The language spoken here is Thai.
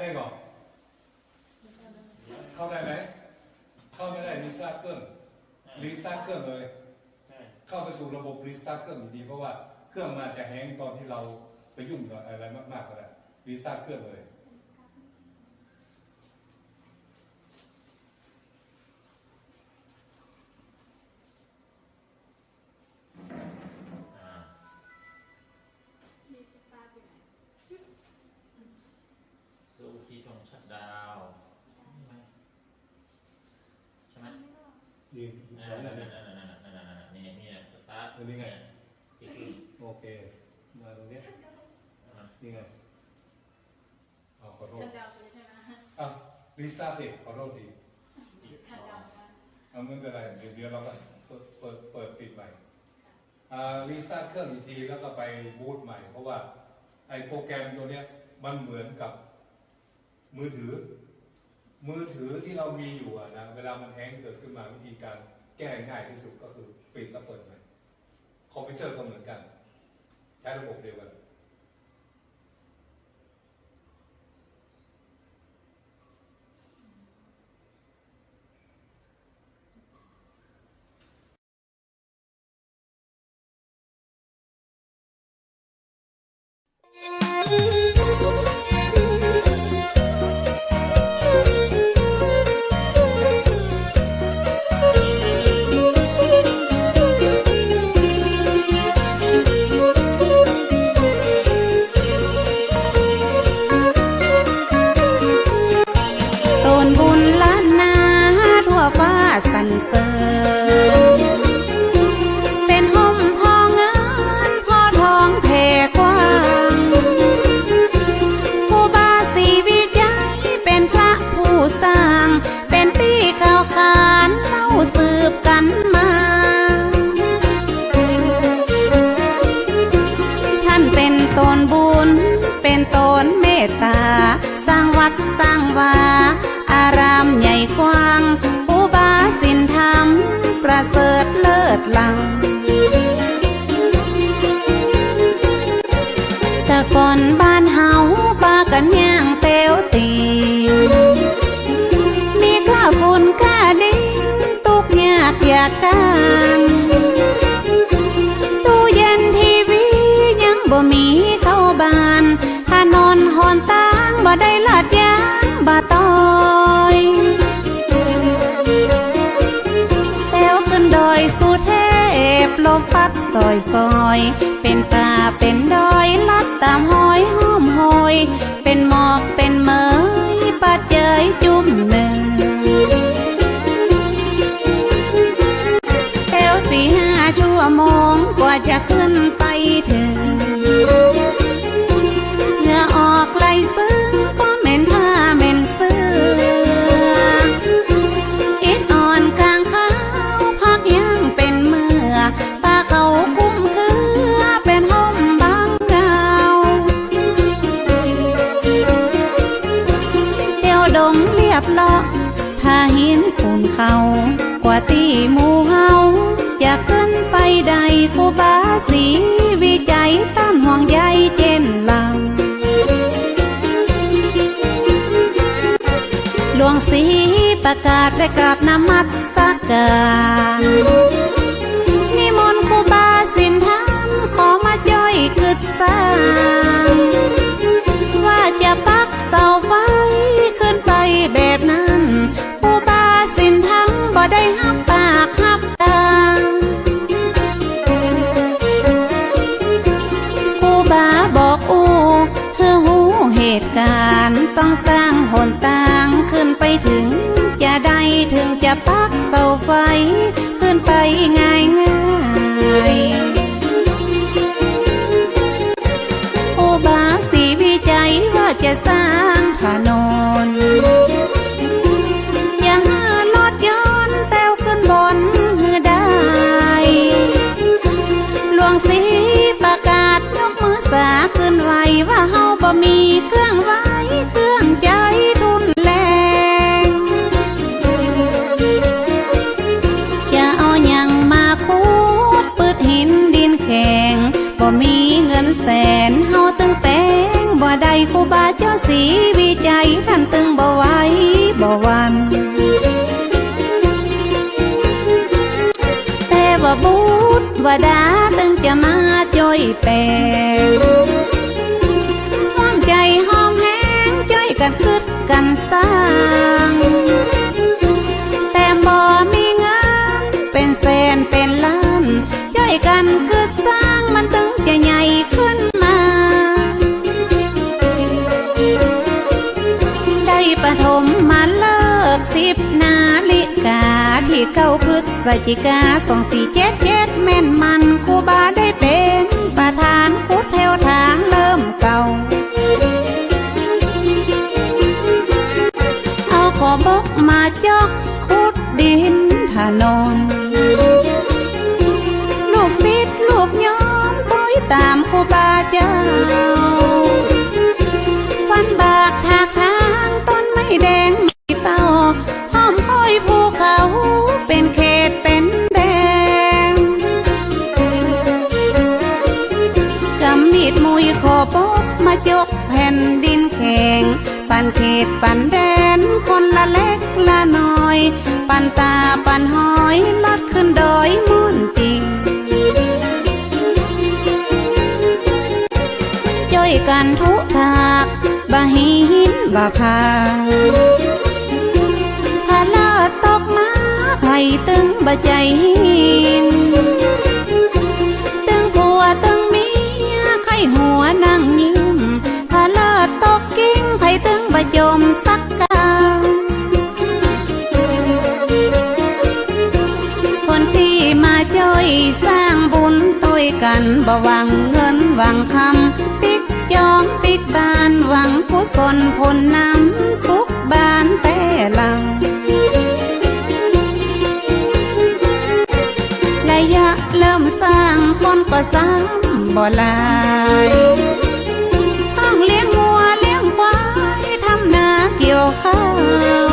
ได้ก่อนเข้าได้ไหมเข้าไม่ได้รีสตาร์ทเครื่องเลยเข้าไปสู่ระบบรีสตาร์ทเครื่องดีเพราะว่าเครื่องมันจะแฮงตอนที่เราไปยุ่งกับอะไรมากๆก็ได้รีสตาร์ทเครื่องเลยคืออุทิศของชัดดาวใช่ไหมนี่นี่สตาร์ท นี่ไงโอเคมาตรงนี้นี่ไงขอโทษรีสตาร์ทขอโทษทีไม่เป็นไรเดี๋ยวเราก็เปิดปิดใหม่รีสตาร์ทเครื่องอีกทีแล้วก็ไปบูตใหม่เพราะว่าไอ้โปรแกรมตัวเนี้ยมันเหมือนกับมือถือที่เรามีอยู่นะเวลามันแฮงเกิดขึ้นมาวิธีการแก้ง่ายที่สุดก็คือปิดแล้วเปิดใหม่คอมพิวเตอร์ก็เหมือนกันใช้ระบบเดียวกันสร้างวัดสร้างวาอารามใหญ่กว้างอุบาสินธรรมประเสริฐเลิศล้ำแต่ก่อนบ้านเฮาปากันย่างเตียวตีมีกล้าฝุ่นกล้าดินตุกยากอยากกันตู้เย็นทีวียังบ่มีเข้าบ้านถนนหนทางบ่ได้ลาดยางบ่ต้อยแถวขึ้นดอยสุเทพลมพัดซอยเป็นป่าเป็นดอยลัดตามห้อยห้อมหอยเป็นหมอกเป็นเหมยปัดเจยจุ่มหนึ่งแถว4-5 ชั่วโมงกว่าจะขึ้นไปถึงออกไหลซึ้งก็เหม็นผ้าเหม็นเสื้ออิดอ่อนกลางเขาพักยังเป็นเมื่อป่าเขาคุ้มคือเป็นห้องบางเงาเดี่ยวดงเรียบเลาะพาหินปูนเขากว่าตีหมู่เฮาจะขึ้นไปใดครูบาศรีวิจัยต้านห่วงใยเจนลำหลวงศรีประกาศและกราบนมัสการนิมนต์ครูบาสินธรรมขอมาย่อยกึศสร้างว่าจะปักเสาไฟขึ้นไปแบบนั้นครูบาสินธรรมบ่ได้หับปากหับตาครูบาบอกเธอหูเหตุการณ์ต้องสร้างหนทางขึ้นไปถึงจะได้ถึงจะปักเสาไฟขึ้นไปง่ายครูบาศรีวิจัยว่าจะสร้างถนนอย่าหารถยนต์แต้วขึ้นบนหือได้หลวงศรีประกาศยกมือสาขึ้นไว้ว่าเฮาบ่มีเครื่องไว้เครื่องใจทุนแรงอย่าเอาหยังมาคูดปืดหินดินแข็งบ่มีเงินแสนเฮาตึงแป้งบ่ ใดครูบาเจ้าสีวิจัยท่านตึงบ่ไหวบ่หวัน แต่ว่าบุตรว่าดาตึงจะมาจ่อยแปลงห้อมใจห้อมแห้งจ่อยกันคึดกันสร้าง แต่บ่มีเงินเป็นแสนเป็นล้านจ่อยกันคึดสร้างมันตึงจะใหญ่ขึ้นมา ได้ปฐมมาเลิก10 นาฬิกาที่9 พฤศจิกา2477แม่นมันครูบาได้เป็นประธานขุดแถวทางเริ่มเก่าเอาขอบกมาจอกขุดดินถนนลูกศิษย์ลูกย้อมต้อยตามครูบาเจ้าฟันบากถากทางต้นไม้แดงไม่เป่าห้อมห้อยภูเขาเป็นเขตเป็นแดนกำมีดมุยขอบกมาจกแผ่นดินแข็งปันเขตปันแดนคนละเล็กละน้อยปันตาปันหอยลัดขึ้นดอยมุ่นจริงจ้อยกันทุถากบะหินบะพาพาลาตกมาไผ่ตึงบะใจหินตึงผัวตึงเมียไข้หัวนั่งยิ้มพาลาตกกิ้งไผ่ตึงบะจมสักกาคนที่มาจ้อยสร้างบุญต้วยกันบ่หวังเงินหวังคำปิกจอมปิกบานหวังกุศลผลน้ำสุขบานแต่หลังระยะเริ่มสร้างคนก็ซ้ำบ่หลายต้องเลี้ยงวัวเลี้ยงควายทำนาเกี่ยวข้าว